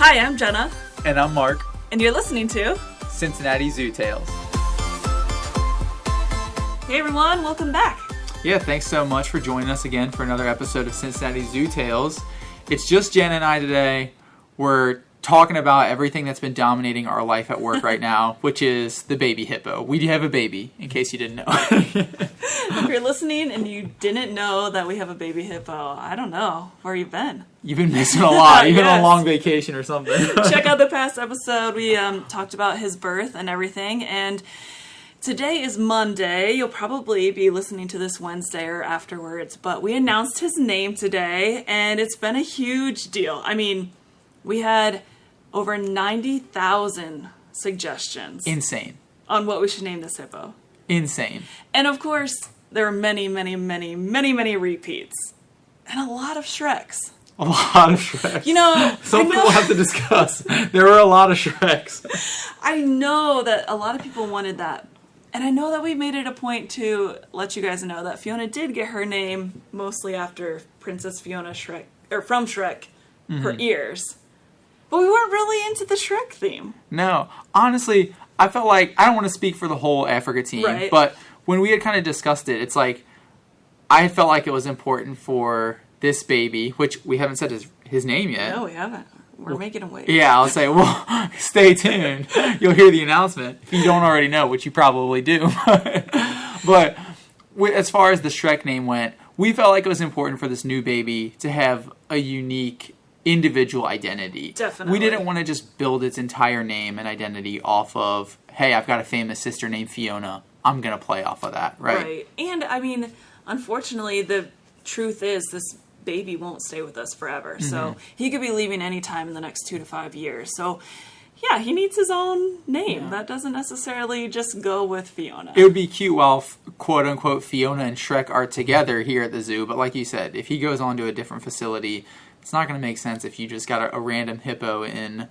Hi, I'm Jenna. And I'm Mark. And you're listening to Cincinnati Zoo Tales. Hey everyone, welcome back. Yeah, thanks so much for joining us again for another episode of Cincinnati Zoo Tales. It's just Jen and I today. We're talking about everything that's been dominating our life at work right now, which is the baby hippo. We do have a baby, in case you didn't know. If you're listening and you didn't know that we have a baby hippo, I don't know where you've been. You've been missing a lot. You've been on a long vacation or something. Check out the past episode. We talked about his birth and everything, and today is Monday. You'll probably be listening to this Wednesday or afterwards, but we announced his name today, and it's been a huge deal. I mean, we had over 90,000 suggestions. Insane. On what we should name this hippo. Insane. And of course, there are many repeats. And a lot of Shreks. A lot of Shreks. You know, something we'll have to discuss. There were a lot of Shreks. I know that a lot of people wanted that. And I know that we made it a point to let you guys know that Fiona did get her name mostly after Princess Fiona Shrek, or from Shrek, her ears. But we weren't really into the Shrek theme. No. Honestly, I felt like, I don't want to speak for the whole Africa team, right, but when we had kind of discussed it, it's like, I felt like it was important for this baby, which we haven't said his name yet. No, we haven't. We're making him wait. Yeah, I'll say, well, stay tuned. You'll hear the announcement if you don't already know, which you probably do. But as far as the Shrek name went, we felt like it was important for this new baby to have a unique individual identity. Definitely. We didn't want to just build its entire name and identity off of, hey, I've got a famous sister named Fiona. I'm going to play off of that, right? Right. And, I mean, unfortunately, the truth is this baby won't stay with us forever. So he could be leaving any time in the next 2 to 5 years. So, yeah, he needs his own name. Yeah. That doesn't necessarily just go with Fiona. It would be cute while, quote-unquote, Fiona and Shrek are together here at the zoo. But like you said, if he goes on to a different facility, it's not going to make sense if you just got a random hippo in,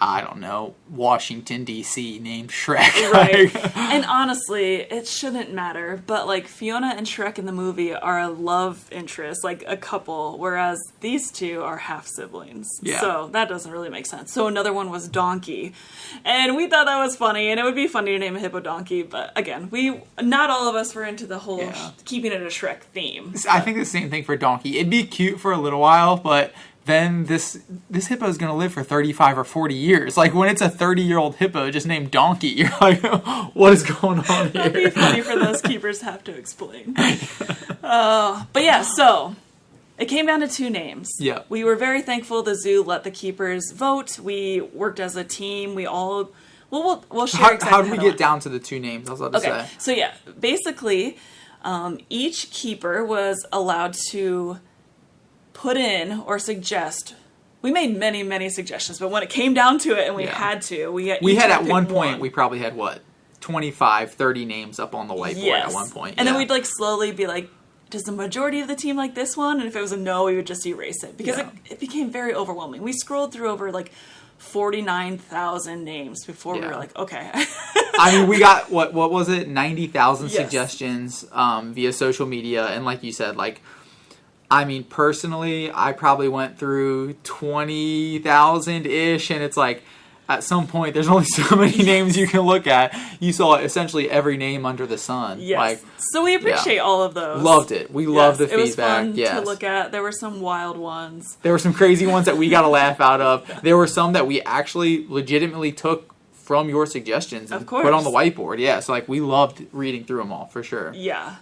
I don't know, Washington, D.C. named Shrek. Right. And honestly, it shouldn't matter. But, like, Fiona and Shrek in the movie are a love interest, like a couple, whereas these two are half-siblings. Yeah. So that doesn't really make sense. So another one was Donkey. And we thought that was funny, and it would be funny to name a hippo Donkey. But, again, not all of us were into the whole keeping it a Shrek theme. I think the same thing for Donkey. It'd be cute for a little while, but then this hippo is going to live for 35 or 40 years. Like, when it's a 30-year-old hippo just named Donkey, you're like, what is going on here? That'd be funny for those keepers to have to explain. But yeah, so it came down to 2 names. Yeah. We were very thankful the zoo let the keepers vote. We worked as a team. We all... We'll share exactly how did we get down to the 2 names? I was about to say. So yeah, basically, each keeper was allowed to put in or suggest. We made many suggestions, but when it came down to it and we had to, we had at one point, we probably had, 25, 30 names up on the whiteboard at one point. And then we'd slowly be like, does the majority of the team like this one? And if it was a no, we would just erase it. Because it became very overwhelming. We scrolled through over 49,000 names before we were like, okay. I mean, we got, what was it? 90,000 suggestions via social media. And like you said, I mean, personally, I probably went through 20,000-ish, and it's at some point, there's only so many names you can look at. You saw essentially every name under the sun. Yes. So we appreciate all of those. Loved it. We loved the feedback. It was fun to look at. There were some wild ones. There were some crazy ones that we got a laugh out of. There were some that we actually legitimately took from your suggestions and put on the whiteboard. Yeah, so we loved reading through them all, for sure. Yeah.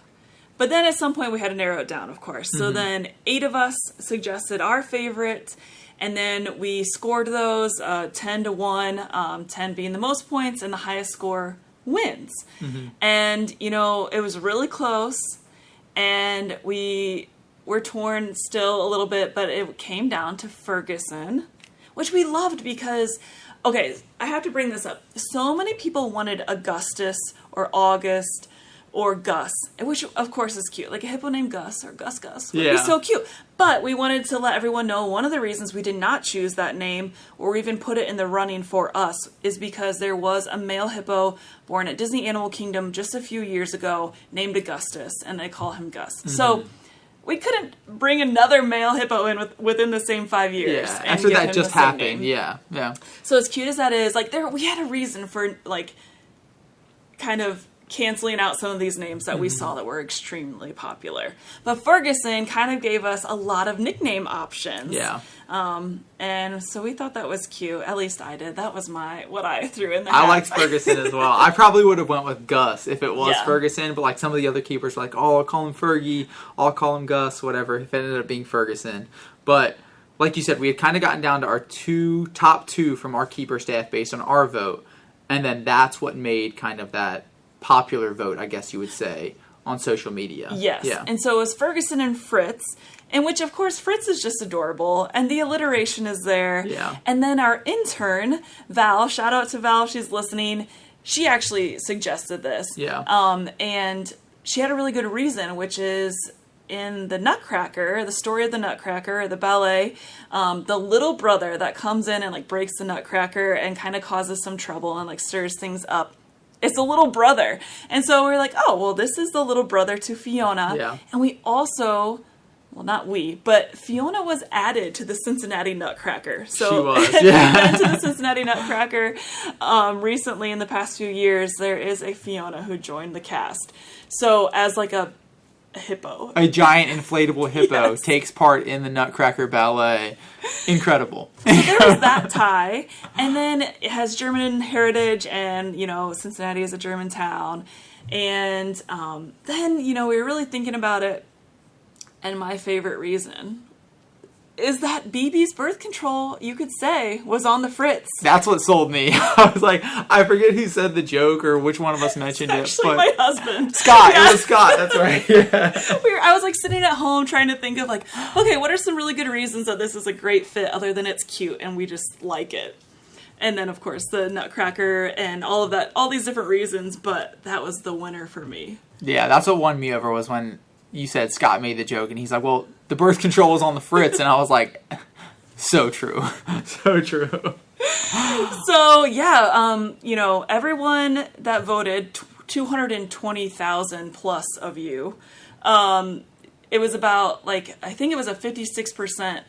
But then at some point we had to narrow it down, of course. So then 8 of us suggested our favorite, and then we scored those 10-1, 10 being the most points, and the highest score wins. And, it was really close, and we were torn still a little bit, but it came down to Ferguson, which we loved because, okay, I have to bring this up. So many people wanted Augustus or August or Gus, which of course is cute. Like a hippo named Gus or Gus would be so cute. But we wanted to let everyone know one of the reasons we did not choose that name or even put it in the running for us is because there was a male hippo born at Disney Animal Kingdom just a few years ago named Augustus, and they call him Gus. So we couldn't bring another male hippo in within the same 5 years. Yeah, and after give that him just the same happened. name. Yeah. So as cute as that is, like we had a reason for like kind of canceling out some of these names that we saw that were extremely popular. But Ferguson kind of gave us a lot of nickname options. Yeah. And so we thought that was cute. At least I did. That was what I threw in the hat. I liked Ferguson as well. I probably would have went with Gus if it was Yeah. Ferguson, but like some of the other keepers were like, oh, I'll call him Fergie, I'll call him Gus, whatever. If it ended up being Ferguson. But like you said, we had kind of gotten down to our top two from our keeper staff based on our vote. And then that's what made kind of that popular vote, I guess you would say, on social media. Yes. Yeah. And so it was Ferguson and Fritz, in which, of course, Fritz is just adorable, and the alliteration is there. Yeah. And then our intern, Val, shout out to Val if she's listening, she actually suggested this. Yeah. And she had a really good reason, which is in the Nutcracker, the story of the Nutcracker, the ballet, the little brother that comes in and like breaks the Nutcracker and kind of causes some trouble and like stirs things up. It's a little brother. And so we're like, oh, well, this is the little brother to Fiona. Yeah. And we also, well, not we, but Fiona was added to the Cincinnati Nutcracker. So She was, if yeah. you've been to the Cincinnati Nutcracker recently in the past few years, there is a Fiona who joined the cast. So as like a hippo. A giant inflatable hippo Yes. takes part in the Nutcracker ballet. Incredible. So there was that tie. And then it has German heritage, and, you know, Cincinnati is a German town. And then, you know, we were really thinking about it. And my favorite reason is that BB's birth control, you could say, was on the Fritz. That's what sold me. I was like, I forget who said the joke or which one of us mentioned it. Actually, But my husband. Scott. Yeah. It was Scott. That's right. Yeah. I was like sitting at home trying to think of like, okay, what are some really good reasons that this is a great fit other than it's cute and we just like it? And then, of course, the Nutcracker and all of that, all these different reasons, but that was the winner for me. Yeah, that's what won me over was when you said Scott made the joke and he's like, well, the birth control was on the Fritz. And I was like, so true. So true. So, yeah, you know, everyone that voted, 220,000 plus of you, it was about, like, I think it was a 56%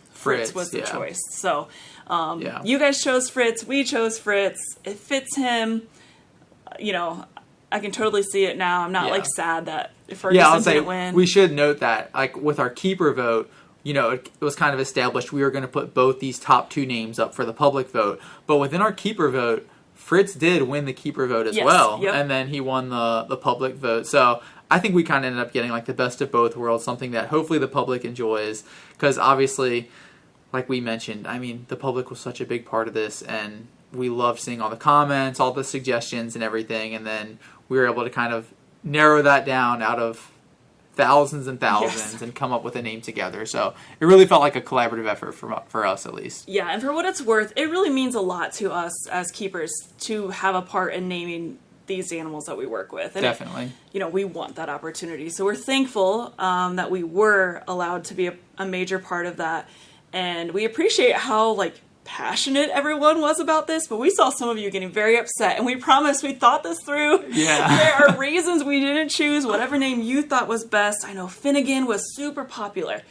Fritz was the yeah. choice. So, Yeah. you guys chose Fritz, we chose Fritz. It fits him. You know, I can totally see it now. I'm not, Yeah. like, sad that Ferguson Yeah, I'll say didn't win. we should note that, like, with our keeper vote, you know, it was kind of established we were going to put both these top two names up for the public vote. But within our keeper vote, Fritz did win the keeper vote as Yes, well. yep. And then he won the public vote. So I think we kind of ended up getting, like, the best of both worlds, something that hopefully the public enjoys. Because obviously, like we mentioned, I mean, the public was such a big part of this. And we loved seeing all the comments, all the suggestions and everything. And then we were able to kind of narrow that down out of thousands and thousands Yes. and come up with a name together. So it really felt like a collaborative effort for us, at least. Yeah, and for what it's worth, it really means a lot to us as keepers to have a part in naming these animals that we work with. And Definitely. you know, we want that opportunity. So we're thankful that we were allowed to be a major part of that. And we appreciate how, like, passionate everyone was about this, but we saw some of you getting very upset, and we promise we thought this through. Yeah. There are reasons we didn't choose whatever name you thought was best. I know Finnegan was super popular.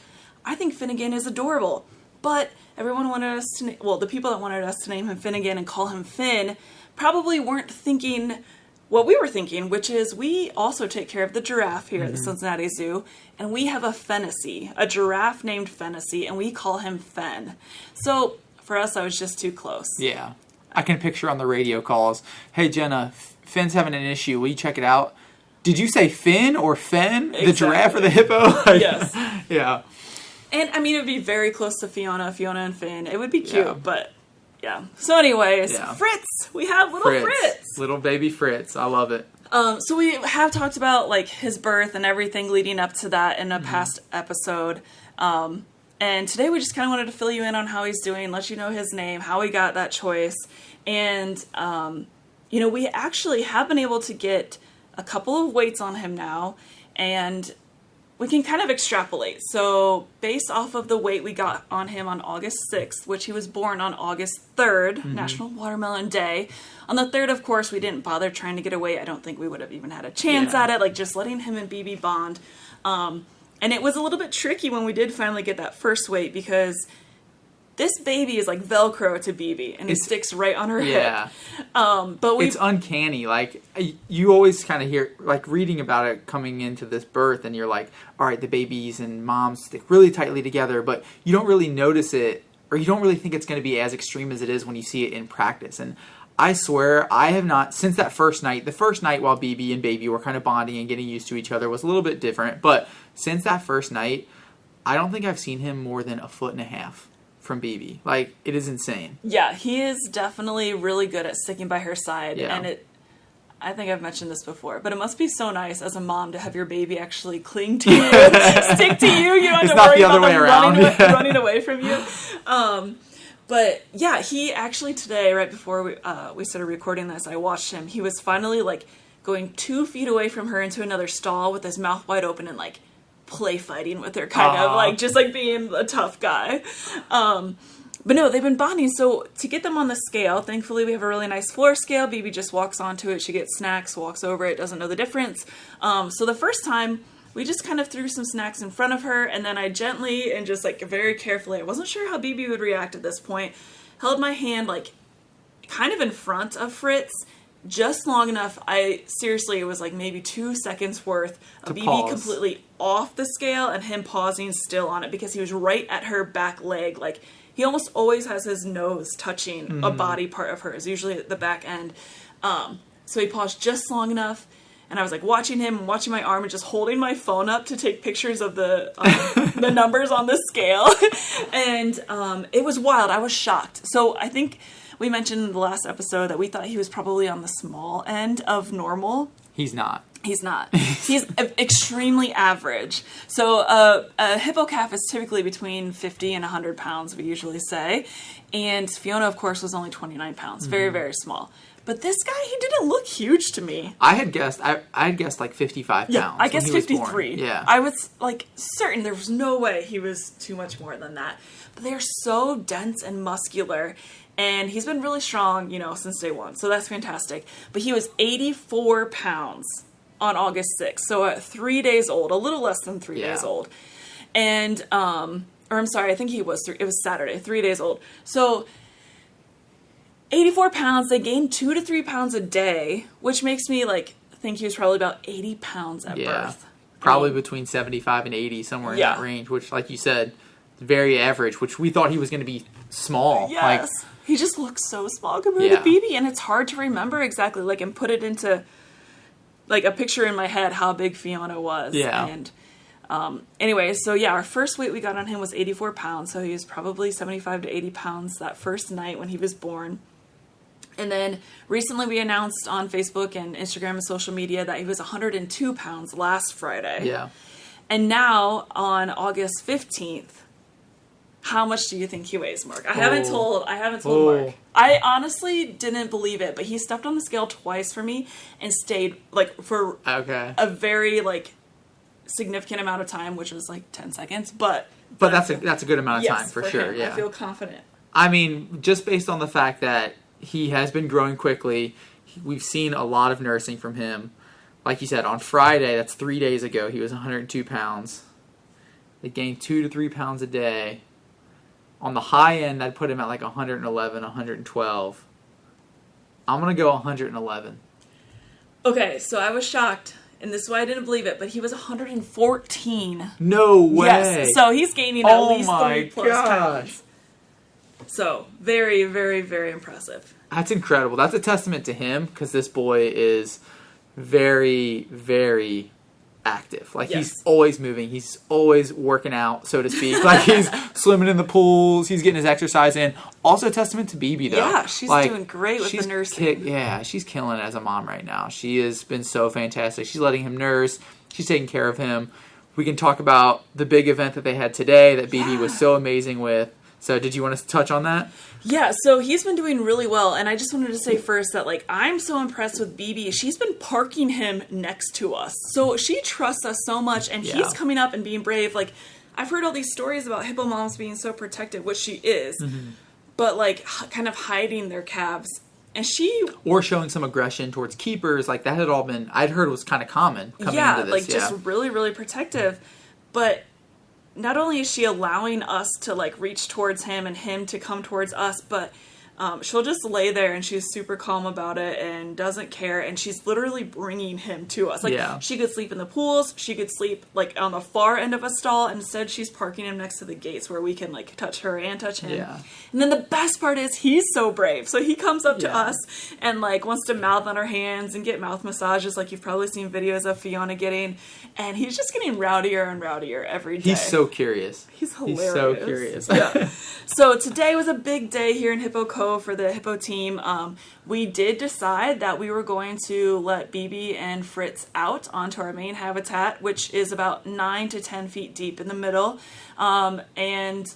I think Finnegan is adorable, but everyone wanted us to, well, the people that wanted us to name him Finnegan and call him Finn probably weren't thinking what we were thinking, which is we also take care of the giraffe here at the Cincinnati Zoo, and we have a Fennessy, a giraffe named Fennessy, and we call him Fen. So for us, I was just too close. Yeah. I can picture on the radio calls, hey, Jenna, Finn's having an issue. Will you check it out? Did you say Finn or Fen? The giraffe or the hippo? Yes. Yeah. And, I mean, it would be very close to Fiona and Finn. It would be cute, Yeah. but, yeah. So anyways, Yeah. Fritz! We have little Fritz! Little baby Fritz. I love it. So we have talked about, like, his birth and everything leading up to that in a past episode. And today we just kind of wanted to fill you in on how he's doing, let you know his name, how he got that choice. And, you know, we actually have been able to get a couple of weights on him now, and we can kind of extrapolate. So based off of the weight we got on him on August 6th, which he was born on August 3rd, National Watermelon Day. On the 3rd, of course, we didn't bother trying to get a weight. I don't think we would have even had a chance at it, like just letting him and BB bond. And it was a little bit tricky when we did finally get that first weight because this baby is like Velcro to BB, and it sticks right on her hip. But it's uncanny. Like, you always kind of hear, like, reading about it coming into this birth, and you're like, all right, the babies and moms stick really tightly together, but you don't really notice it, or you don't really think it's going to be as extreme as it is when you see it in practice. And I swear, I have not, since that first night, the first night while BB and baby were kind of bonding and getting used to each other was a little bit different, but since that first night, I don't think I've seen him more than 1.5 feet from BB. Like, it is insane. Yeah, he is definitely really good at sticking by her side, and I think I've mentioned this before, but it must be so nice as a mom to have your baby actually cling to you, stick to you. You don't have to worry about them running away from you. But yeah, he actually today, right before we started recording this, I watched him. He was finally like going 2 feet away from her into another stall with his mouth wide open and like play fighting with her, kind of like just like being a tough guy. But no, they've been bonding. So to get them on the scale, thankfully we have a really nice floor scale. BB just walks onto it. She gets snacks, walks over it, doesn't know the difference. So the first time we just kind of threw some snacks in front of her, and then I gently and just like very carefully, I wasn't sure how BB would react at this point, held my hand like kind of in front of Fritz, just long enough. It was like maybe 2 seconds worth of BB pause. Completely off the scale and him pausing still on it because he was right at her back leg. Like, he almost always has his nose touching a body part of hers, usually at the back end. So he paused just long enough, and I was like watching him, watching my arm, and just holding my phone up to take pictures of the the numbers on the scale. And it was wild. I was shocked. So I think we mentioned in the last episode that we thought he was probably on the small end of normal. He's not. He's not. He's extremely average. So a hippo calf is typically between 50 and 100 pounds, we usually say. And Fiona, of course, was only 29 pounds. Very, very small. But this guy, he didn't look huge to me. I had guessed like 55 pounds. Yeah, I guessed 53. Yeah. I was like certain there was no way he was too much more than that. But they're so dense and muscular. And he's been really strong, since day one. So that's fantastic. But he was 84 pounds on August 6th. So at 3 days old, a little less than 3 days old. And, or I'm sorry, I think it was Saturday, 3 days old. So 84 pounds, they gained 2 to 3 pounds a day, which makes me think he was probably about 80 pounds at birth. Probably between 75 and 80, somewhere in that range, which, like you said, very average, which we thought he was going to be small. Yes. He just looks so small compared to BB, and it's hard to remember exactly, and put it into, a picture in my head how big Fiona was. Yeah. And anyway, so our first weight we got on him was 84 pounds, so he was probably 75 to 80 pounds that first night when he was born. And then recently we announced on Facebook and Instagram and social media that he was 102 pounds last Friday. Yeah. And now on August 15th, how much do you think he weighs, Mark? I haven't told Mark. I honestly didn't believe it, but he stepped on the scale twice for me and stayed for a very significant amount of time, which was 10 seconds. But that's a good amount of time for sure. Him, yeah. I feel confident. I mean, just based on the fact that he has been growing quickly, we've seen a lot of nursing from him. Like you said, on Friday, that's 3 days ago, he was 102 pounds. They gained 2 to 3 pounds a day. On the high end, I'd put him at 111, 112. I'm going to go 111. Okay, so I was shocked, and this is why I didn't believe it, but he was 114. No way! Yes, so he's gaining at least 3+ gosh. pounds. So, very, very, very impressive. That's incredible. That's a testament to him, because this boy is very, very active. He's always moving. He's always working out, so to speak. He's swimming in the pools. He's getting his exercise in. Also a testament to BB, though. Yeah, she's doing great with the nursing. She's killing it as a mom right now. She has been so fantastic. She's letting him nurse. She's taking care of him. We can talk about the big event that they had today that BB was so amazing with. So did you want to touch on that? Yeah, so he's been doing really well, and I just wanted to say first that, I'm so impressed with BB. She's been parking him next to us. So she trusts us so much, and he's coming up and being brave. I've heard all these stories about hippo moms being so protective, which she is, but, kind of hiding their calves. And or showing some aggression towards keepers, that had all been, I'd heard was kind of common coming into this. Just really, really protective. but not only is she allowing us to like reach towards him and him to come towards us, but she'll just lay there and she's super calm about it and doesn't care. And she's literally bringing him to us. Like, she could sleep in the pools. She could sleep, like, on the far end of a stall. Instead, she's parking him next to the gates where we can, like, touch her and touch him. Yeah. And then the best part is he's so brave. So he comes up to us and, like, wants to mouth on our hands and get mouth massages like you've probably seen videos of Fiona getting. And he's just getting rowdier and rowdier every day. He's so curious. He's hilarious. He's so curious. Yeah. So today was a big day here in Hippo Cove for the Hippo team. We did decide that we were going to let BB and Fritz out onto our main habitat, which is about 9 to 10 feet deep in the middle. And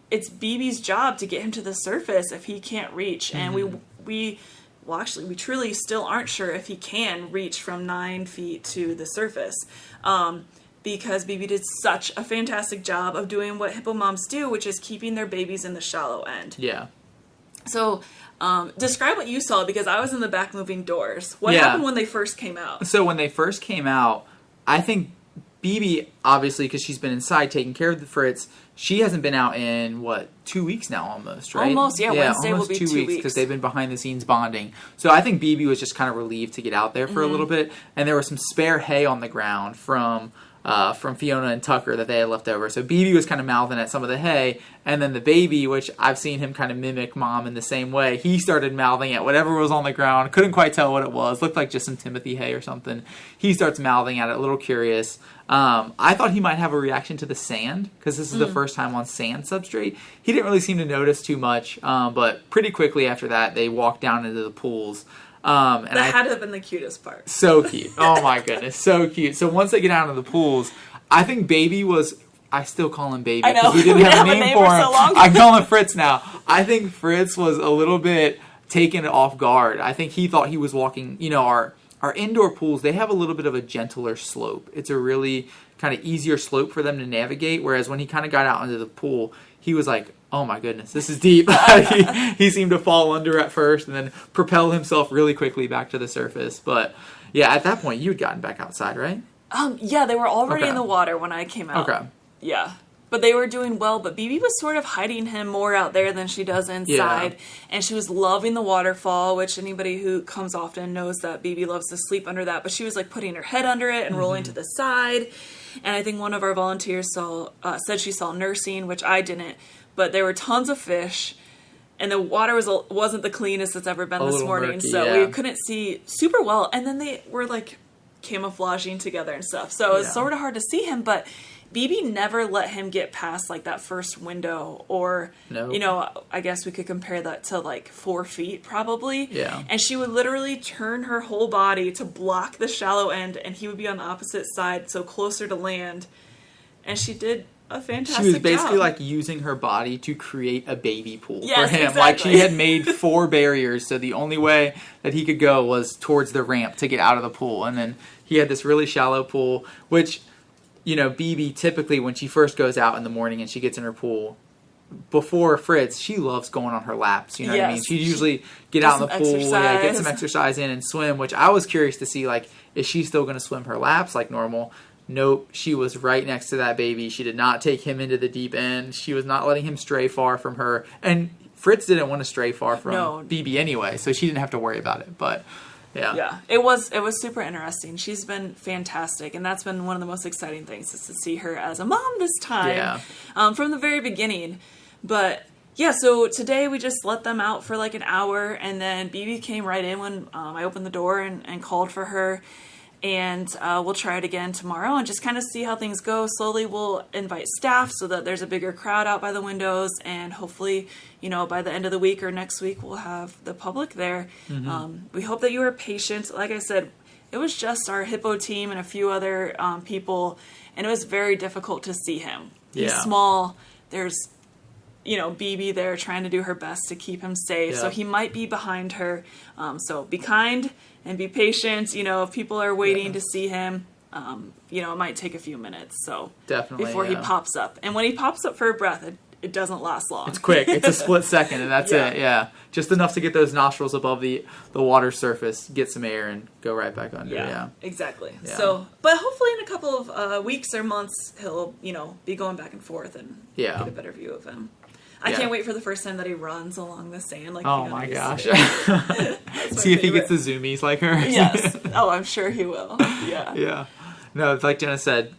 it's BB's job to get him to the surface if he can't reach. And we truly still aren't sure if he can reach from 9 feet to the surface. Because BB did such a fantastic job of doing what hippo moms do, which is keeping their babies in the shallow end. Yeah. So, describe what you saw, because I was in the back moving doors. What happened when they first came out? So when they first came out, I think BB, obviously, because she's been inside taking care of the Fritz, she hasn't been out in, 2 weeks now almost, right? Almost, yeah. Wednesday will be 2 weeks. Because they've been behind the scenes bonding. So I think BB was just kind of relieved to get out there for a little bit. And there was some spare hay on the ground from Fiona and Tucker that they had left over. So BB was kind of mouthing at some of the hay, and then the baby, which I've seen him kind of mimic mom in the same way, he started mouthing at whatever was on the ground. Couldn't quite tell what it was. Looked like just some Timothy hay or something. He starts mouthing at it, a little curious. I thought he might have a reaction to the sand, because this is the first time on sand substrate. He didn't really seem to notice too much, but pretty quickly after that, they walked down into the pools. And that had to have been the cutest part. So cute. Oh my goodness, so cute. So once they get out of the pools, I think Baby was... I still call him Baby because we didn't have a name for him. So I call him Fritz now. I think Fritz was a little bit taken off guard. I think he thought he was walking... Our indoor pools, they have a little bit of a gentler slope. It's a really kind of easier slope for them to navigate, whereas when he kind of got out into the pool, he was like, oh my goodness, this is deep. he seemed to fall under at first and then propel himself really quickly back to the surface. But yeah, at that point, you'd gotten back outside, right? Yeah, they were already in the water when I came out. Okay. Yeah. But they were doing well, but BB was sort of hiding him more out there than she does inside. Yeah. And she was loving the waterfall, which anybody who comes often knows that BB loves to sleep under that. But she was like putting her head under it and rolling to the side. And I think one of our volunteers said she saw nursing, which I didn't. But there were tons of fish. And the water wasn't the cleanest it's ever been this morning. Murky, so we couldn't see super well. And then they were like camouflaging together and stuff. So it was sort of hard to see him, but BB never let him get past like that first window, or I guess we could compare that to like 4 feet probably. Yeah. And she would literally turn her whole body to block the shallow end, and he would be on the opposite side, so closer to land. And she did a fantastic job. She was basically like using her body to create a baby pool for him. Exactly. Like she had made 4 barriers, so the only way that he could go was towards the ramp to get out of the pool. And then he had this really shallow pool, which, BB typically when she first goes out in the morning and she gets in her pool, before Fritz, she loves going on her laps. You know what I mean? She'd usually get out in the pool, get some exercise in and swim, which I was curious to see, like, is she still going to swim her laps like normal? Nope, she was right next to that baby. She did not take him into the deep end. She was not letting him stray far from her. And Fritz didn't want to stray far from BB anyway, so she didn't have to worry about it. But yeah, it was super interesting. She's been fantastic, and that's been one of the most exciting things, is to see her as a mom this time from the very beginning. But yeah, so today we just let them out for like an hour, and then BB came right in when I opened the door and called for her. And we'll try it again tomorrow and just kind of see how things go. Slowly we'll invite staff so that there's a bigger crowd out by the windows. And hopefully, by the end of the week or next week, we'll have the public there. Mm-hmm. We hope that you are patient. Like I said, it was just our Hippo team and a few other people. And it was very difficult to see him. He's small. There's, BB there trying to do her best to keep him safe. Yeah. So he might be behind her. So be kind and be patient. If people are waiting to see him, it might take a few minutes. So definitely before he pops up. And when he pops up for a breath, it doesn't last long. It's quick. It's a split second, and that's it. Yeah, just enough to get those nostrils above the water surface, get some air, and go right back under. Yeah, exactly. Yeah. So, but hopefully in a couple of weeks or months, he'll be going back and forth and get a better view of him. I can't wait for the first time that he runs along the sand. Like, oh my gosh! See if he gets the zoomies like her. Yes. Oh, I'm sure he will. Yeah. Yeah. No, like Jenna said,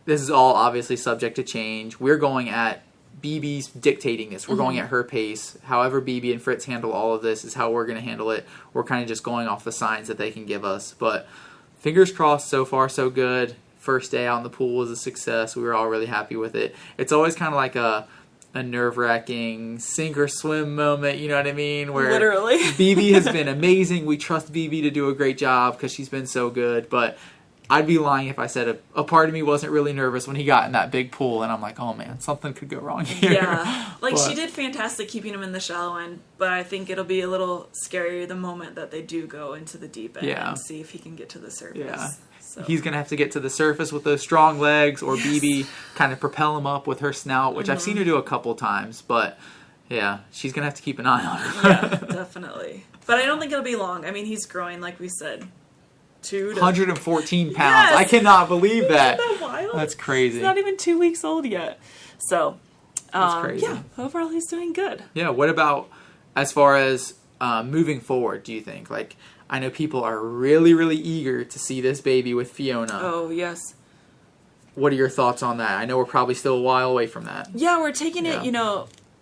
this is all obviously subject to change. We're going at BB's dictating this. We're going at her pace. However BB and Fritz handle all of this is how we're going to handle it. We're kind of just going off the signs that they can give us. But fingers crossed, so far so good. First day out in the pool was a success. We were all really happy with it. It's always kind of like a nerve-wracking sink or swim moment, you know what I mean? Where literally. BB has been amazing. We trust BB to do a great job because she's been so good. But I'd be lying if I said a part of me wasn't really nervous when he got in that big pool, and I'm like, oh man, something could go wrong here. Yeah, like she did fantastic keeping him in the shallow end, but I think it'll be a little scary the moment that they do go into the deep end and see if he can get to the surface. Yeah. So. He's going to have to get to the surface with those strong legs, or BB kind of propel him up with her snout, which I've seen her do a couple times, but yeah, she's going to have to keep an eye on him. Yeah, definitely. But I don't think it'll be long. I mean, he's growing, like we said. 114 pounds. Yes! I cannot believe that. Isn't that wild? That's crazy. He's not even 2 weeks old yet. So, that's crazy. Yeah, overall he's doing good. Yeah, what about as far as moving forward, do you think? Like, I know people are really, really eager to see this baby with Fiona. Oh, yes. What are your thoughts on that? I know we're probably still a while away from that. Yeah, we're taking it,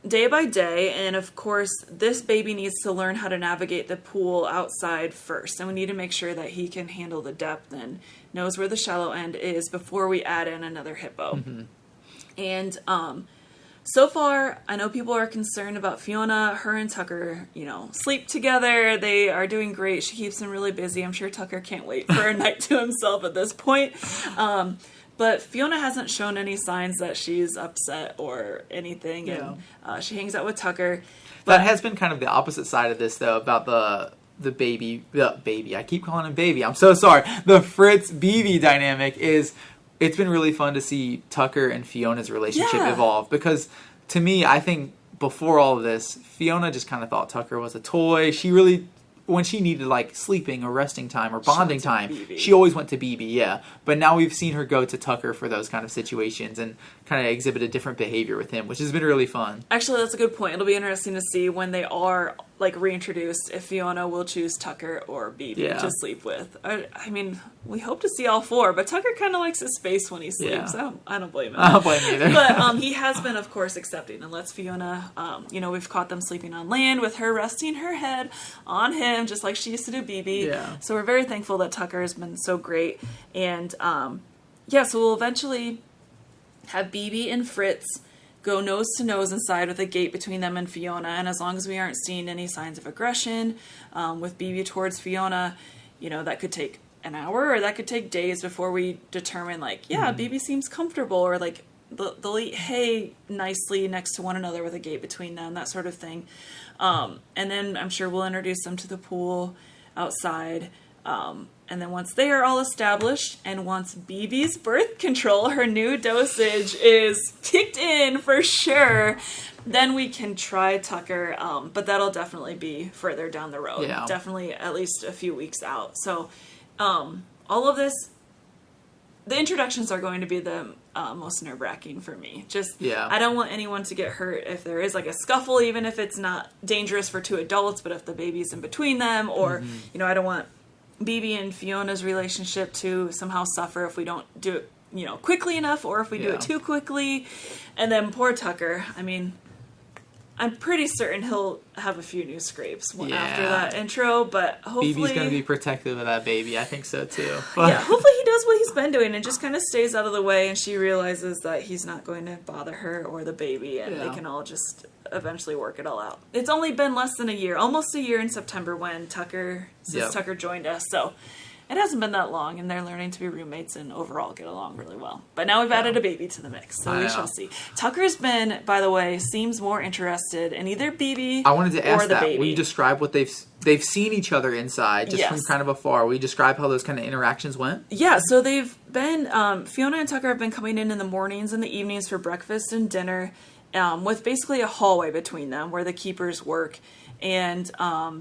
day by day, and of course this baby needs to learn how to navigate the pool outside first, and we need to make sure that he can handle the depth and knows where the shallow end is before we add in another hippo. And so far I know people are concerned about Fiona. Her and Tucker sleep together. They are doing great. She keeps them really busy. I'm sure Tucker can't wait for a night to himself at this point. But Fiona hasn't shown any signs that she's upset or anything, and she hangs out with Tucker. That has been kind of the opposite side of this, though, about the baby. I keep calling him baby. I'm so sorry. The Fritz-BB dynamic is, it's been really fun to see Tucker and Fiona's relationship evolve. Because to me, I think before all of this, Fiona just kind of thought Tucker was a toy. She really, when she needed like sleeping or resting time or bonding time, she always went to BB, But now we've seen her go to Tucker for those kind of situations and kind of exhibit a different behavior with him, which has been really fun. Actually, that's a good point. It'll be interesting to see when they are like reintroduced if Fiona will choose Tucker or BB to sleep with. I mean, we hope to see all four, but Tucker kind of likes his space when he sleeps. I don't blame him. I don't blame him either. But he has been, of course, accepting and lets Fiona, we've caught them sleeping on land with her resting her head on him, just like she used to do BB. Yeah. So we're very thankful that Tucker has been so great. And so we'll eventually have BB and Fritz go nose to nose inside with a gate between them and Fiona. And as long as we aren't seeing any signs of aggression with BB towards Fiona, that could take an hour or that could take days before we determine BB seems comfortable, or like they'll eat hay nicely next to one another with a gate between them, that sort of thing. And then I'm sure we'll introduce them to the pool outside. And then once they are all established, and once BB's birth control, her new dosage, is kicked in for sure, then we can try Tucker. But that'll definitely be further down the road. Yeah. Definitely at least a few weeks out. So all of this, the introductions are going to be the most nerve-wracking for me. I don't want anyone to get hurt if there is like a scuffle, even if it's not dangerous for two adults, but if the baby's in between them, or, I don't want BB and Fiona's relationship to somehow suffer if we don't do it, quickly enough, or if we do it too quickly. And then poor Tucker, I mean, I'm pretty certain he'll have a few new scrapes after that intro, but hopefully BB's going to be protective of that baby. I think so too. Hopefully he does what he's been doing and just kind of stays out of the way, and she realizes that he's not going to bother her or the baby, and they can all just eventually work it all out. It's only been less than a year, almost a year in September when Tucker joined us, so it hasn't been that long, and they're learning to be roommates and overall get along really well. But now we've added a baby to the mix, so we shall see. Tucker's been, by the way, seems more interested in either BB I wanted to ask or the that. baby. Will you describe what they've seen each other inside, just from kind of afar? Will you describe how those kind of interactions went? Yeah, so they've been, Fiona and Tucker have been coming in the mornings and the evenings for breakfast and dinner. with basically a hallway between them where the keepers work. And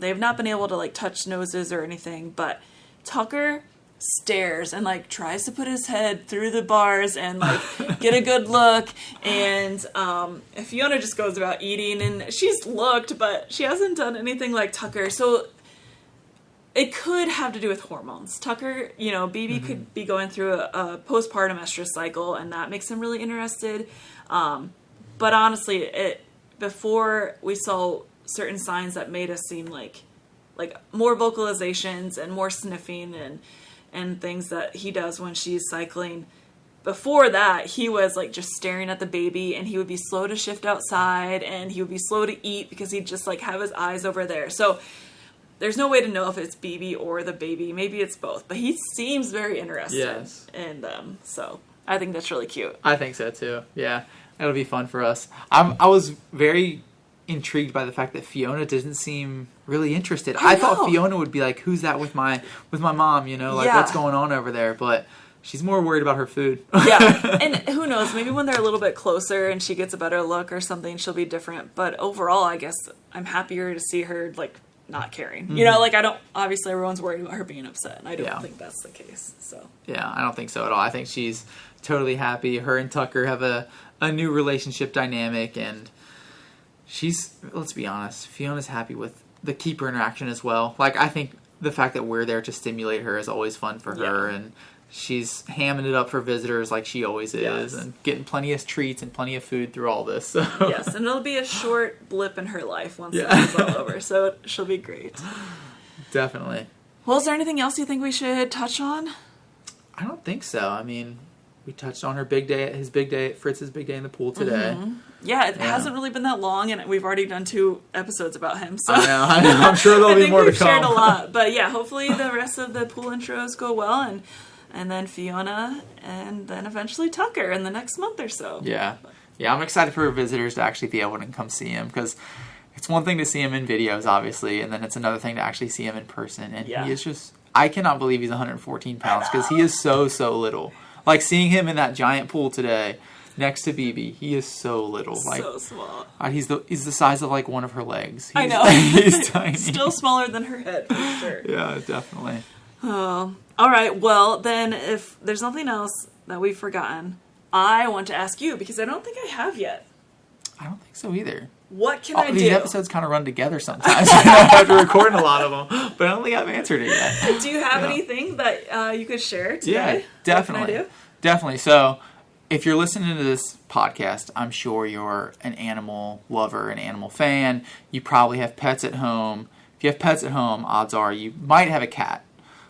they have not been able to like touch noses or anything, but Tucker stares and like tries to put his head through the bars and like get a good look, and Fiona just goes about eating, and she's looked, but she hasn't done anything like Tucker. So it could have to do with hormones. Tucker, BB could be going through a postpartum estrus cycle, and that makes him really interested. But honestly, before we saw certain signs that made us seem like more vocalizations and more sniffing and things that he does when she's cycling. Before that, he was like just staring at the baby, and he would be slow to shift outside, and he would be slow to eat because he'd just like have his eyes over there. So there's no way to know if it's BB or the baby. Maybe it's both, but he seems very interested. Yes. And so I think that's really cute. I think so too. Yeah, it'll be fun for us. I was very intrigued by the fact that Fiona doesn't seem really interested. I thought Fiona would be like, who's that with my mom, what's going on over there? But she's more worried about her food. Yeah, and who knows, maybe when they're a little bit closer and she gets a better look or something, she'll be different. But overall, I guess I'm happier to see her like not caring. Obviously everyone's worried about her being upset, and I don't think that's the case. So yeah, I don't think so at all. I think she's totally happy. Her and Tucker have a new relationship dynamic, and let's be honest, Fiona's happy with the keeper interaction as well. Like, I think the fact that we're there to stimulate her is always fun for her, and she's hamming it up for visitors like she always is, and getting plenty of treats and plenty of food through all this. So. Yes, and it'll be a short blip in her life once it's all over, so she'll be great. Definitely. Well, is there anything else you think we should touch on? I don't think so. I mean, we touched on Fritz's big day in the pool today. Mm-hmm. Yeah, it hasn't really been that long, and we've already done 2 episodes about him. So I know. I'm sure there'll be more to come. We've shared a lot, but yeah, hopefully the rest of the pool intros go well, and then Fiona, and then eventually Tucker in the next month or so. Yeah, I'm excited for visitors to actually be able to come see him, because it's one thing to see him in videos, obviously, and then it's another thing to actually see him in person. And he is just, I cannot believe he's 114 pounds, because he is so little. Like, seeing him in that giant pool today next to BB, he is so little. Like, so small. He's the size of like one of her legs. I know. He's tiny. Still smaller than her head, for sure. Yeah, definitely. Oh, all right. Well, then, if there's nothing else that we've forgotten, I want to ask you, because I don't think I have yet. I don't think so either. What can I do? These episodes kind of run together sometimes. After recording a lot of them, but I don't think I've answered it yet. Do you have anything that you could share today? Yeah, definitely. What can I do? Definitely. So, if you're listening to this podcast, I'm sure you're an animal lover, an animal fan. You probably have pets at home. If you have pets at home, odds are you might have a cat.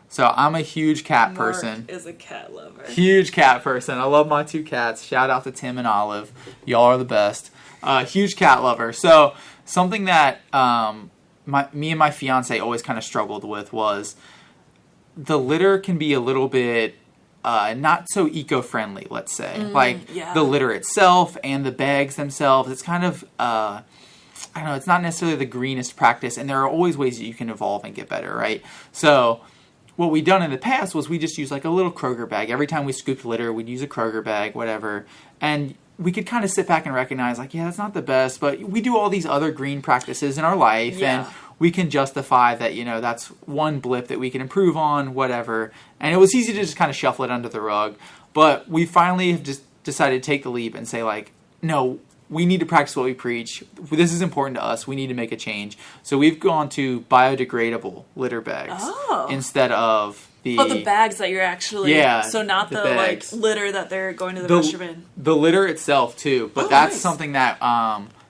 So I'm a huge cat person. Mark is a cat lover. Huge cat person. I love my 2 cats. Shout out to Tim and Olive. Y'all are the best. Huge cat lover. So something that me and my fiance always kind of struggled with was the litter can be a little bit not so eco-friendly, let's say. The litter itself and the bags themselves, it's kind of, I don't know, it's not necessarily the greenest practice, and there are always ways that you can evolve and get better, right? So what we'd done in the past was we just used like a little Kroger bag. Every time we scooped litter, we'd use a Kroger bag, whatever, and we could kind of sit back and recognize, like, yeah, that's not the best, but we do all these other green practices in our life, and we can justify that, that's one blip that we can improve on, whatever. And it was easy to just kind of shuffle it under the rug. But we finally have just decided to take the leap and say, like, no, we need to practice what we preach. This is important to us. We need to make a change. So we've gone to biodegradable litter bags instead of the bags that you're actually... So not the like litter that they're going to the restroom in. The litter itself, too. But that's something that...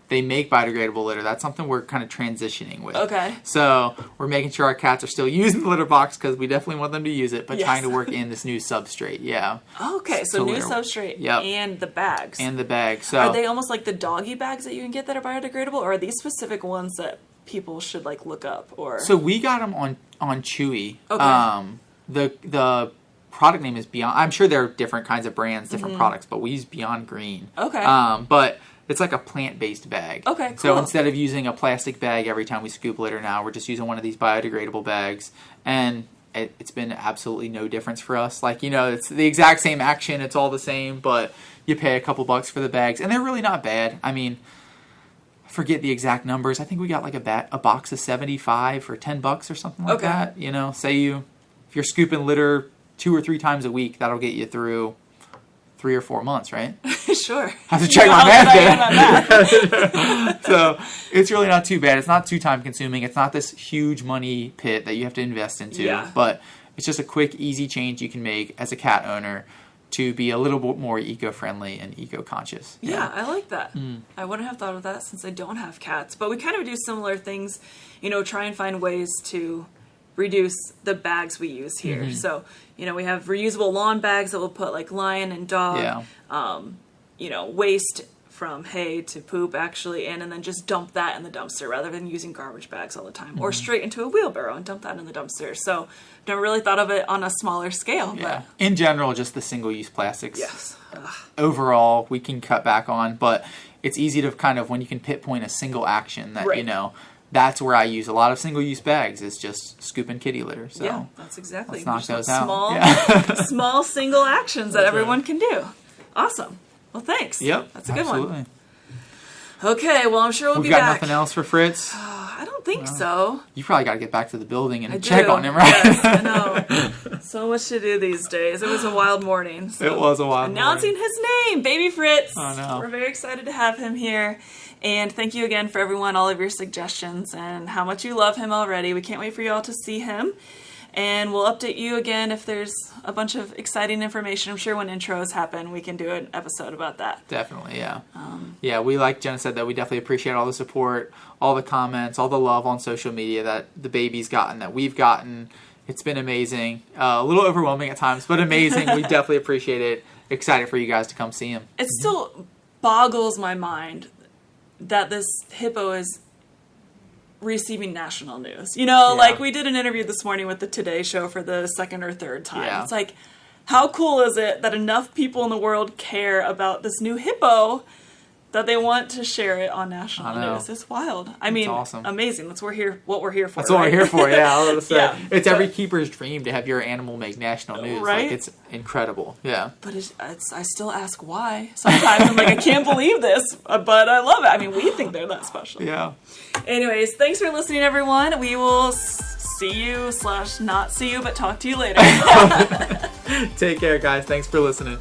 they make biodegradable litter. That's something we're kind of transitioning with. Okay. So we're making sure our cats are still using the litter box, because we definitely want them to use it, but trying to work in this new substrate. Yeah. Okay, so new substrate and the bags. And the bags. So are they almost like the doggy bags that you can get that are biodegradable, or are these specific ones that people should like look up? Or so we got them on Chewy. Okay. The product name is Beyond. I'm sure there are different kinds of brands, different products, but we use Beyond Green. Okay. But it's like a plant-based bag. Okay, cool. So instead of using a plastic bag every time we scoop litter now, we're just using one of these biodegradable bags. And it's been absolutely no difference for us. Like, it's the exact same action. It's all the same, but you pay a couple bucks for the bags, and they're really not bad. I mean, I forget the exact numbers. I think we got like a box of 75 for $10 or something like that. If you're scooping litter 2 or 3 times a week, that'll get you through 3 or 4 months, right? Sure. I have to check my math. So it's really not too bad. It's not too time consuming. It's not this huge money pit that you have to invest into. Yeah. But it's just a quick, easy change you can make as a cat owner to be a little bit more eco-friendly and eco-conscious. Yeah, I like that. I wouldn't have thought of that since I don't have cats. But we kind of do similar things, try and find ways to reduce the bags we use here. So, we have reusable lawn bags that we'll put like lion and dog, waste from hay to poop actually in, and then just dump that in the dumpster rather than using garbage bags all the time, or straight into a wheelbarrow and dump that in the dumpster. So never really thought of it on a smaller scale. Yeah. But in general, just the single-use plastics. Yes. Overall, we can cut back on, but it's easy to kind of, when you can pinpoint a single action that, that's where I use a lot of single-use bags, is just scooping kitty litter. So yeah, that's exactly. Let's knock those out. Small single actions that everyone can do. Awesome. Well, thanks. Yep. That's a good one. Okay, well, I'm sure we'll be back. We've got nothing else for Fritz? I don't think so. You probably got to get back to the building and check on him, right? Yes, I know. So much to do these days. It was a wild morning. So it was a wild announcing morning. His name, Baby Fritz. Oh, no. We're very excited to have him here. And thank you again for everyone, all of your suggestions and how much you love him already. We can't wait for you all to see him. And we'll update you again if there's a bunch of exciting information. I'm sure when intros happen, we can do an episode about that. Definitely, yeah. We, like Jenna said, that we definitely appreciate all the support, all the comments, all the love on social media that the baby's gotten, that we've gotten. It's been amazing. A little overwhelming at times, but amazing. We definitely appreciate it. Excited for you guys to come see him. It still boggles my mind that this hippo is receiving national news. Like we did an interview this morning with the Today Show for the second or third time. Yeah. It's like, how cool is it that enough people in the world care about this new hippo that they want to share it on national news? It's wild. I mean, awesome. Amazing. That's what we're here for. That's what we're here for, yeah. I was gonna say. Yeah, it's every keeper's dream to have your animal make national news. Right? Like, it's incredible. Yeah. But I still ask why. Sometimes I'm like, I can't believe this, but I love it. I mean, we think they're that special. Yeah. Anyways, thanks for listening, everyone. We will see you / not see you, but talk to you later. Take care, guys. Thanks for listening.